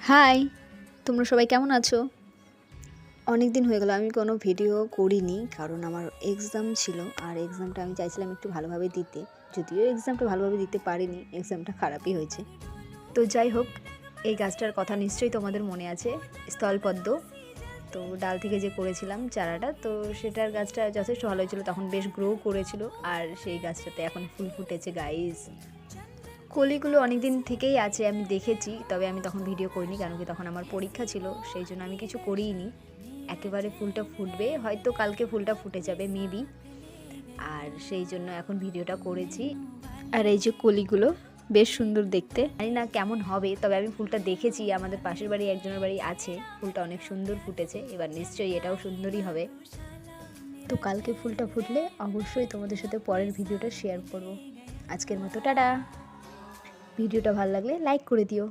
High, তোমরা সবাই কেমন আছো? অনেক দিন হয়ে গেল আমি কোনো ভিডিও করিনি, কারণ আমার এক্সাম ছিল। আর এক্সামটা আমি চাইছিলাম একটু ভালোভাবে দিতে। যদিও এক্সামটা ভালোভাবে দিতে পারিনি, এক্সামটা খারাপই হয়েছে। তো যাই হোক, এই গাছটার কথা নিশ্চয়ই তোমাদের মনে আছে, স্থলপদ্ম। তো ডাল থেকে যে করেছিলাম চারাটা, তো সেটার গাছটা যথেষ্ট ভালো হয়েছিল, তখন বেশ গ্রো করেছিল। আর সেই গাছটাতে এখন ফুল ফুটেছে গাইস। কলিগুলো অনেক দিন থেকেই আছে, আমি দেখেছি, তবে আমি তখন ভিডিও করিনি, কারণ কি তখন আমার পরীক্ষা ছিল, সেই জন্য আমি কিছু করিনি। একেবারে ফুলটা ফুটবে, হয়তো কালকে ফুলটা ফুটে যাবে মেবি, আর সেই জন্য এখন ভিডিওটা করেছি। আর এই যে কলিগুলো বেশ সুন্দর দেখতে, জানি না কেমন হবে, তবে আমি ফুলটা দেখেছি, আমাদের পাশের বাড়ি একজনের বাড়ি আছে, ফুলটা অনেক সুন্দর ফুটেছে, এবার নিশ্চয়ই এটাও সুন্দরই হবে। তো কালকে ফুলটা ফুটলে অবশ্যই তোমাদের সাথে পরের ভিডিওটা শেয়ার করব। আজকের মতো টাটা। ভিডিওটা ভালো লাগলে লাইক করে দিও।